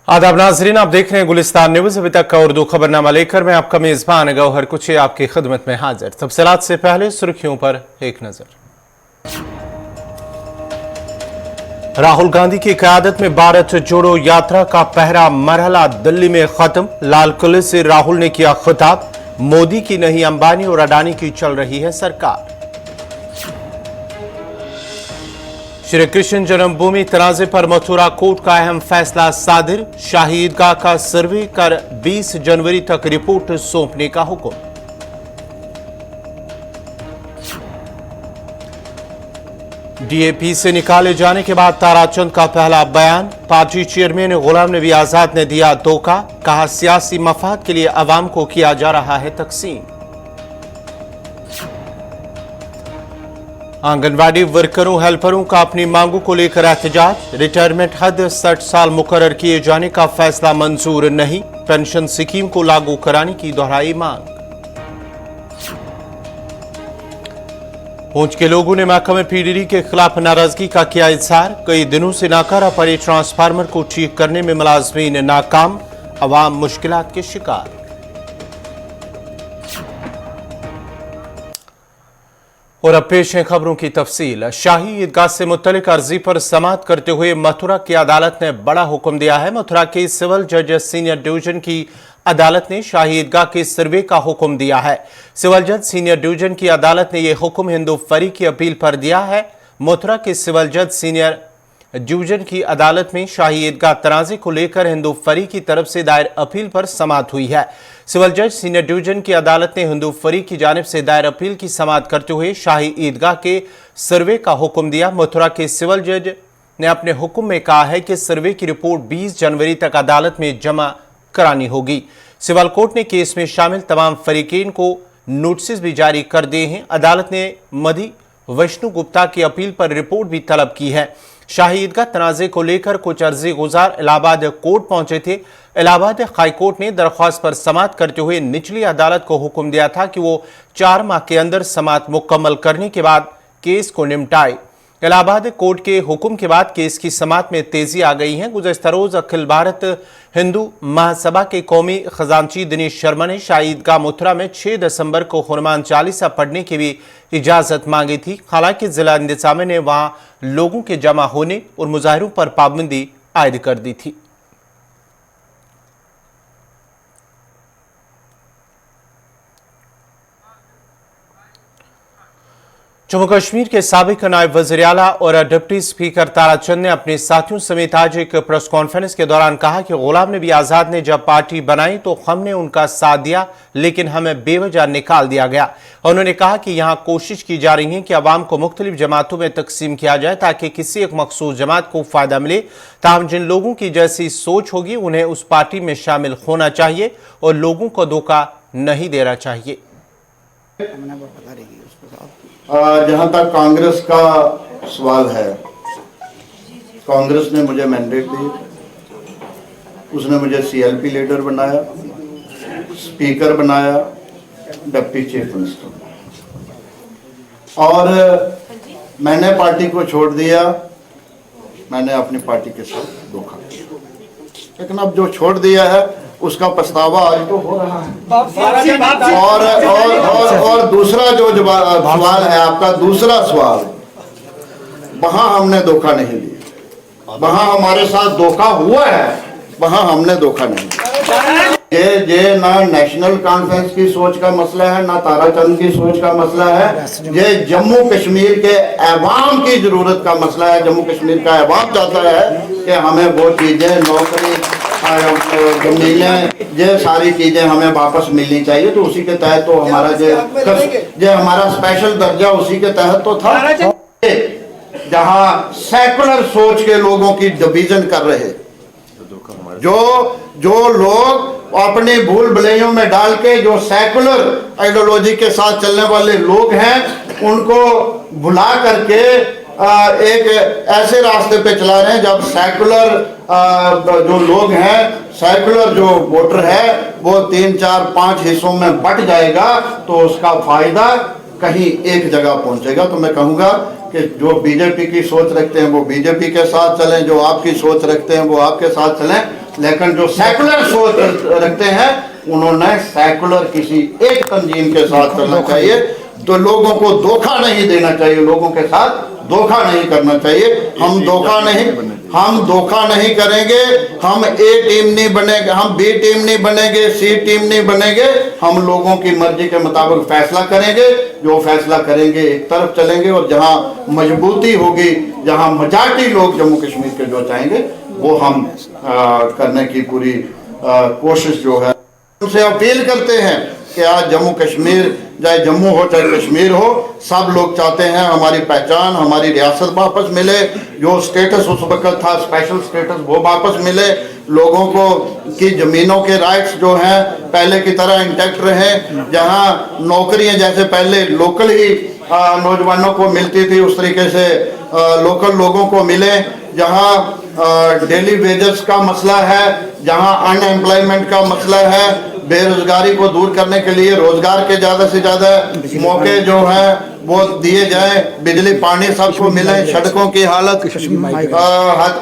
आदाब नाजरीन, आप देख रहे हैं गुलिस्तान न्यूज। अभी तक का उर्दू खबरनामा लेकर मैं आपका मेजबान गौहर कुछ आपकी खिदमत में हाजिर। तफसीलात से पहले सुर्खियों पर एक नजर। राहुल गांधी की क़यादत में भारत जोड़ो यात्रा का पहला मरहला दिल्ली में खत्म। लाल किले से राहुल ने किया खिताब, मोदी की नहीं अंबानी और अडानी की चल रही है सरकार। श्री कृष्ण जन्मभूमि तनाजे पर मथुरा कोर्ट का अहम फैसला सादिर। शाही ईदगाह का सर्वे कर 20 जनवरी तक रिपोर्ट सौंपने का हुक्म। डीएपी से निकाले जाने के बाद ताराचंद का पहला बयान। पार्टी चेयरमैन गुलाम नबी आजाद ने दिया धोखा, कहा सियासी मफाद के लिए अवाम को किया जा रहा है तकसीम। आंगनवाड़ी वर्करों हेल्परों का अपनी मांगों को लेकर एहतजाज। रिटायरमेंट हद 60 साल मुकर्रर किए जाने का फैसला मंजूर नहीं। पेंशन स्कीम को लागू कराने की दोहराई मांग। पूंछ के लोगों ने महकमे पीडीडी के खिलाफ नाराजगी का किया इजहार। कई दिनों से नाकारा पड़े ट्रांसफार्मर को ठीक करने में मुलाजमीन नाकाम, अवाम मुश्किलात के शिकार। और अब पेश है खबरों की तफसील। शाही ईदगाह से मुत्तलिक अर्जी पर समाअत करते हुए मथुरा की अदालत ने बड़ा हुक्म दिया है। मथुरा के सिविल जज सीनियर डिवीजन की अदालत ने शाही ईदगाह के सर्वे का हुक्म दिया है। सिविल जज सीनियर डिवीजन की अदालत ने यह हुक्म हिंदू फरीक की अपील पर दिया है। मथुरा के सिविल जज सीनियर डिवीजन की अदालत में शाही ईदगाह तनाजे को लेकर हिंदू फरीक की तरफ से दायर अपील पर समाअत हुई है। सिविल जज सीनियर डिवीजन की अदालत ने हिंदू फरीक की जानिब से दायर अपील की समाअत करते हुए शाही ईदगाह के सर्वे का हुक्म दिया। मथुरा के सिविल जज ने अपने हुक्म में कहा है कि सर्वे की रिपोर्ट 20 जनवरी तक अदालत में जमा करानी होगी। सिविल कोर्ट ने केस में शामिल तमाम फरीकीन को नोटिस भी जारी कर दिए हैं। अदालत ने मधी विष्णु गुप्ता की अपील पर रिपोर्ट भी तलब की है। शाही ईदगाह तनाजे को लेकर कुछ अर्जी गुजार इलाहाबाद कोर्ट पहुंचे थे। इलाहाबाद हाई कोर्ट ने दरख्वास्त पर समाअत करते हुए निचली अदालत को हुक्म दिया था कि वो 4 माह के अंदर समाअत मुकम्मल करने के बाद केस को निपटाए। इलाहाबाद कोर्ट के हुक्म के बाद केस की समाअत में तेजी आ गई है। गुज़श्ता रोज अखिल भारत हिंदू महासभा के कौमी खजांची दिनेश शर्मा ने शाही ईदगाह मथुरा में 6 दिसंबर को हनुमान चालीसा पढ़ने की भी इजाजत मांगी थी। हालांकि जिला इंतजामिया ने वहां लोगों के जमा होने और मुजाहिरों पर पाबंदी आयद कर दी थी। जम्मू कश्मीर के साबिक नायब वज़ीर आला और डिप्टी स्पीकर ताराचंद ने अपने साथियों समेत आज एक प्रेस कॉन्फ्रेंस के दौरान कहा कि गुलाम नबी आजाद ने जब पार्टी बनाई तो हमने उनका साथ दिया, लेकिन हमें बेवजह निकाल दिया गया। उन्होंने कहा कि यहां कोशिश की जा रही है कि अवाम को मुख्तलिफ जमातों में तकसीम किया जाए ताकि किसी एक मखसूस जमात को फायदा मिले। ताहम जिन लोगों की जैसी सोच होगी उन्हें उस पार्टी में शामिल होना चाहिए और लोगों को धोखा नहीं देना चाहिए। जहाँ तक कांग्रेस का सवाल है, कांग्रेस ने मुझे मैंडेट दी, उसने मुझे सीएलपी लीडर बनाया, स्पीकर बनाया, डिप्टी चीफ मिनिस्टर, और मैंने पार्टी को छोड़ दिया। मैंने अपनी पार्टी के साथ धोखा किया, लेकिन अब जो छोड़ दिया है उसका पछतावा आज तो हो रहा है। और दूसरा जो सवाल है आपका, दूसरा सवाल, वहां हमने धोखा नहीं दिया, वहां हमारे साथ धोखा हुआ है, वहां हमने धोखा नहीं दिया। ये ना नेशनल कॉन्फ्रेंस की सोच का मसला है, ना ताराचंद की सोच का मसला है, ये जम्मू कश्मीर के अवाम की जरूरत का मसला है। जम्मू कश्मीर का अवाम चाहता है कि हमें वो चीजें, नौकरी, जमीनें, ये सारी चीजें हमें वापस मिलनी चाहिए। तो उसी के तहत तो हमारा जो हमारा स्पेशल दर्जा उसी के तहत तो था, जहां सेकुलर सोच के लोगों की डिवीजन कर रहे, जो लोग अपनी भूल भुलैयों में डाल के जो सेकुलर आइडियोलॉजी के साथ चलने वाले लोग हैं, उनको भुला करके एक ऐसे रास्ते पे चला रहे हैं जब सेकुलर जो लोग हैं, सेकुलर जो वोटर है, वो 3, 4, 5 हिस्सों में बट जाएगा, तो उसका फायदा कहीं एक जगह पहुंचेगा। तो मैं कहूँगा कि जो बीजेपी की सोच रखते हैं वो बीजेपी के साथ चलें, जो आपकी सोच रखते हैं वो आपके साथ चलें। लेकिन जो सेकुलर सोच रखते हैं उन्होंने सेकुलर किसी एक तंजीम के साथ चलना चाहिए। तो लोगों को धोखा नहीं देना चाहिए, लोगों के साथ धोखा नहीं करना चाहिए। हम धोखा नहीं करेंगे। हम ए टीम नहीं बनेंगे, हम बी टीम नहीं बनेंगे, सी टीम नहीं बनेंगे। हम लोगों की मर्जी के मुताबिक फैसला करेंगे। जो फैसला करेंगे एक तरफ चलेंगे, और जहां मजबूती होगी, जहां मेजॉरिटी लोग जम्मू कश्मीर के जो चाहेंगे वो हम करने की पूरी कोशिश जो है। उनसे अपील करते हैं कि आज जम्मू कश्मीर, चाहे जम्मू हो चाहे कश्मीर हो, सब लोग चाहते हैं हमारी पहचान, हमारी रियासत वापस मिले। जो स्टेटस उस वक्त था स्पेशल स्टेटस, वो वापस मिले। लोगों को की ज़मीनों के राइट्स जो हैं पहले की तरह इंटैक्ट रहे। जहां नौकरियां जैसे पहले लोकल ही नौजवानों को मिलती थी, उस तरीके से लोकल लोगों को मिले। जहां डेली वेजेस का मसला है, जहां अनएम्प्लॉयमेंट का मसला है, बेरोजगारी को दूर करने के लिए रोजगार के ज़्यादा से ज़्यादा मौके जो हैं वो दिए जाए। बिजली पानी सबको मिले, सड़कों की हालत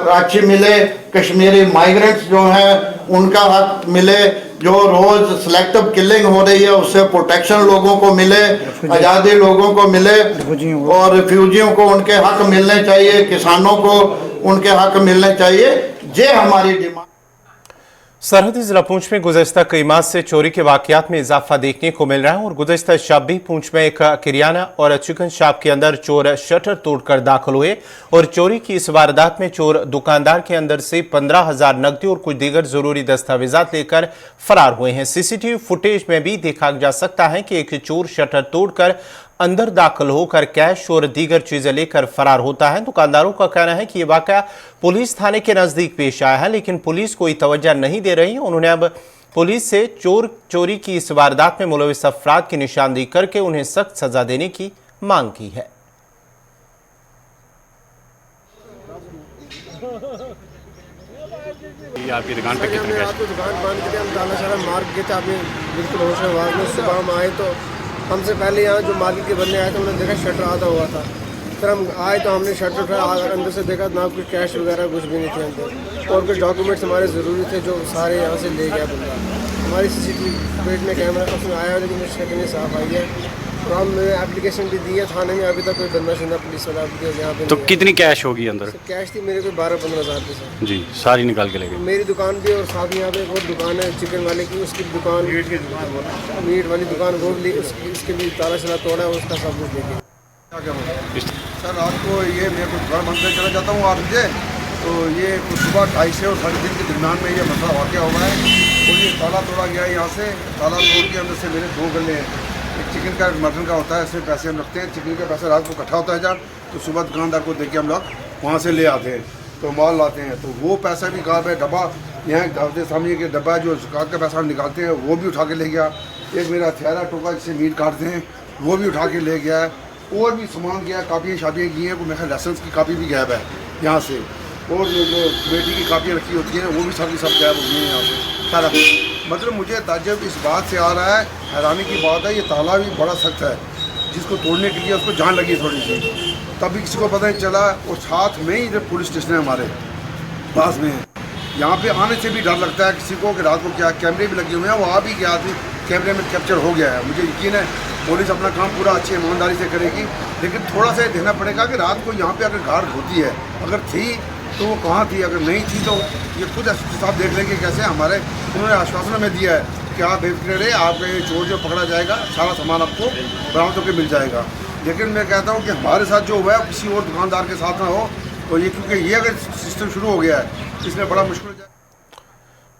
अच्छी मिले, कश्मीरी माइग्रेंट्स जो हैं उनका हक मिले। जो रोज सिलेक्टिव किलिंग हो रही है उससे प्रोटेक्शन लोगों को मिले, आज़ादी लोगों को मिले, और रिफ्यूजियों को उनके हक मिलने चाहिए, किसानों को उनके हक मिलने चाहिए। ये हमारी डिमांड। सरहदी जिला पुंछ में गुज़श्ता कई माह से चोरी के वाकयात में इजाफा देखने को मिल रहा है और गुज़श्ता शब भी पुंछ में एक किराना और चिकन शॉप के अंदर चोर शटर तोड़कर दाखिल हुए और चोरी की इस वारदात में चोर दुकानदार के अंदर से 15,000 नकदी और कुछ दीगर जरूरी दस्तावेजात लेकर फरार हुए हैं। सीसीटीवी फुटेज में भी देखा जा सकता है कि एक चोर शटर तोड़कर अंदर दाखिल होकर कैश और दीगर चीजें लेकर फरार होता है। दुकानदारों का कहना है कि यह वाकया पुलिस थाने के नजदीक पेश आया है, लेकिन पुलिस कोई तवज्जो नहीं दे रही। उन्होंने अब पुलिस से चोरी की इस वारदात में मुलविस अफराद की निशानदेही करके उन्हें सख्त सजा देने की मांग की है। आपकी दुकान पे कितने कैश? दुकान बंद करके हम ताला मार के थे, आपने बिल्कुल होश में आवाज़ में। सुबह हम आए तो हमसे पहले यहाँ जो मार्केट के बंदे आए थे उन्होंने देखा शटर आधा हुआ था। फिर हम आए तो हमने शटर उठाया, अंदर से देखा ना कुछ कैश वगैरह कुछ भी नहीं थे अंदर, और कुछ डॉक्यूमेंट्स हमारे ज़रूरी थे जो सारे यहाँ से ले गया बंदा। हमारी सीसीटीवी फुटेज में कैमरा उसमें आया, लेकिन शक्ल नहीं साफ आई है। तो हमने एप्लीकेशन भी दी है थाने में, अभी तक कोई बंदा शिंदा पुलिस वाला यहाँ पे। तो कितनी कैश होगी अंदर? कैश थी मेरे को 12-15 हज़ार रुपये जी, सारी निकाल के ले गए। मेरी दुकान भी, और साथ में यहाँ पे एक और दुकान है चिकन वाले की, उसकी दुकान मीट वाली दुकान वो भी, उसके भी ताला शला तोड़ा है, उसका सब कुछ देखिए। सर रात को ये मैं कुछ घर बंद कर चला जाता हूँ 8 बजे, तो ये कुछ सुबह 2:30 और 3:30 के दरमियान में ये मसला वाक़या हुआ है। और ये ताला तोड़ा गया है, यहाँ से ताला तोड़ के अंदर से मेरे 2 गले हैं। एक चिकन का मटन का होता है, इसमें पैसे हम रखते हैं। चिकन का पैसा रात को इकट्ठा होता है जब, तो सुबह दुकानदार को देके हम लोग वहाँ से ले आते हैं, तो माल लाते हैं। तो वो पैसा भी कहाँ पे डब्बा, यहाँ घर सामने के डब्बा जो ज़कात का पैसा हम निकालते हैं वो भी उठा के ले गया। एक मेरा हथियारा टोका जिससे मीट काटते हैं वो भी उठा के ले गया है। और भी सामान गया, कापियाँ शापियाँ की हैं, वो मेरे लाइसेंस की कापी भी गायब है यहाँ से। और जो बेटी की कापियाँ रखी होती हैं वो भी सब गायब हो गई हैं यहाँ से सारा। मतलब मुझे ताज्जुब इस बात से आ रहा है, हैरानी की बात है, ये ताला भी बड़ा सख्त है, जिसको तोड़ने के लिए उसको जान लगी थोड़ी सी, तभी किसी को पता नहीं चला। और साथ में ही जब पुलिस स्टेशन है हमारे पास में, यहाँ पे आने से भी डर लगता है किसी को कि रात को क्या। कैमरे भी लगे हुए हैं, वो आ भी गया थी, कैमरे में कैप्चर हो गया है। मुझे यकीन है पुलिस अपना काम पूरा अच्छी ईमानदारी से करेगी, लेकिन थोड़ा सा देखना पड़ेगा कि रात को यहाँ पे अगर गार्ड होती है, अगर थी तो वो कहाँ थी, अगर नहीं थी तो ये खुद साहब देख लेंगे कैसे। हमारे उन्होंने आश्वासन में दिया है कि आप बेफिक्र रहे, आपका ये चोर जो पकड़ा जाएगा सारा सामान आपको बरामद होकर मिल जाएगा। लेकिन मैं कहता हूँ कि हमारे साथ जो हुआ है किसी और दुकानदार के साथ ना हो, तो ये क्योंकि ये अगर सिस्टम शुरू हो गया है इसमें बड़ा मुश्किल हो जाए।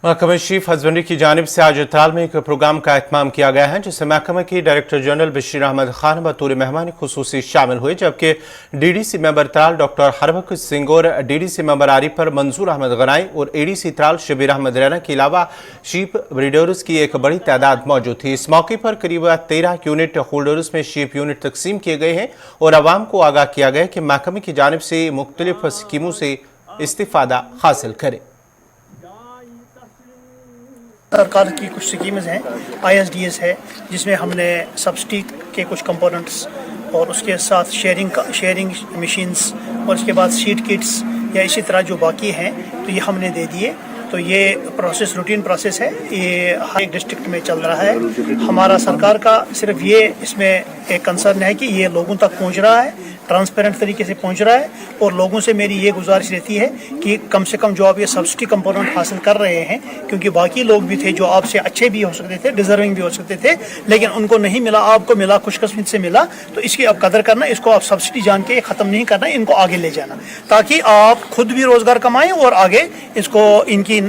महकमा चीफ हस्बेंड्री की जानिब से आज त्राल में एक प्रोग्राम का एहतमाम किया गया है, जिसमें महकमा की डायरेक्टर जनरल बशीर अहमद खान बतौर मेहमान खुसूसी शामिल हुए, जबकि DDC member Tral doctor Harbak Singh और DDC मेंबर आरी पर मंजूर अहमद गनाई और ADC त्राल शबीर अहमद रैना के अलावा शीप ब्रीडर्स की एक बड़ी तादाद मौजूद थी। इस मौके पर करीब 13 यूनिट होल्डर्स में शीप यूनिट तकसीम किए गए हैं और आवाम को आगाह किया गया कि महकमे की जानिब से मुख्तलिफ स्कीमों से इस्तिफादा हासिल करें। सरकार की कुछ स्कीम्स हैं, ISDS है जिसमें हमने सब्सिडी के कुछ कंपोनेंट्स और उसके साथ शेयरिंग मशीन्स और उसके बाद सीड किट्स या इसी तरह जो बाकी हैं तो ये हमने दे दिए। तो ये प्रोसेस रूटीन प्रोसेस है, ये हर एक डिस्ट्रिक्ट में चल रहा है। हमारा सरकार का सिर्फ ये इसमें एक कंसर्न है कि ये लोगों तक पहुंच रहा है, ट्रांसपेरेंट तरीके से पहुंच रहा है। और लोगों से मेरी ये गुजारिश रहती है कि कम से कम जो आप ये सब्सिडी कंपोनेंट हासिल कर रहे हैं, क्योंकि बाकी लोग भी थे जो आपसे अच्छे भी हो सकते थे, डिजर्विंग भी हो सकते थे, लेकिन उनको नहीं मिला, आपको मिला, खुशकिस्मत से मिला, तो इसकी आप कदर करना, इसको आप सब्सिडी जान के ख़त्म नहीं करना, इनको आगे ले जाना, ताकि आप खुद भी रोज़गार कमाएं और आगे इसको इनकी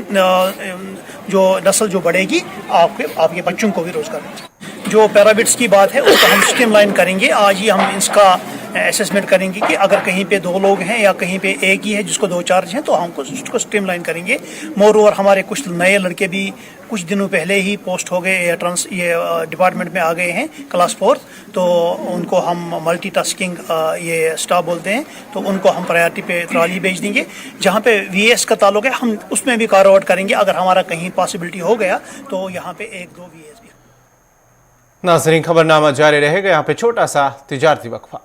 जो नस्ल जो बढ़ेगी, आपके बच्चों को भी रोज़गार मिले। जो पैराबिट्स की बात है उसको हम स्ट्रीमलाइन करेंगे। आज ही हम इसका असेसमेंट करेंगे कि अगर कहीं पे 2 लोग हैं या कहीं पे एक ही है जिसको 2 चार्ज हैं, तो हमको उसको स्ट्रीमलाइन करेंगे। मोर ओवर हमारे कुछ नए लड़के भी कुछ दिनों पहले ही पोस्ट हो गए ये डिपार्टमेंट में आ गए हैं क्लास 4, तो उनको हम मल्टीटास्किंग ये स्टाफ बोलते हैं, तो उनको हम प्रायोरिटी पे ट्राली भेज देंगे। जहाँ पे VAS का ताल्लुक है हम उसमें भी कार्य आउट करेंगे, अगर हमारा कहीं पॉसिबिलिटी हो गया तो यहाँ पे 1-2 VAS भी। नाज़रीन, खबरनामा जारी रहेगा। यहाँ पे छोटा सा तिजारती वक्फा।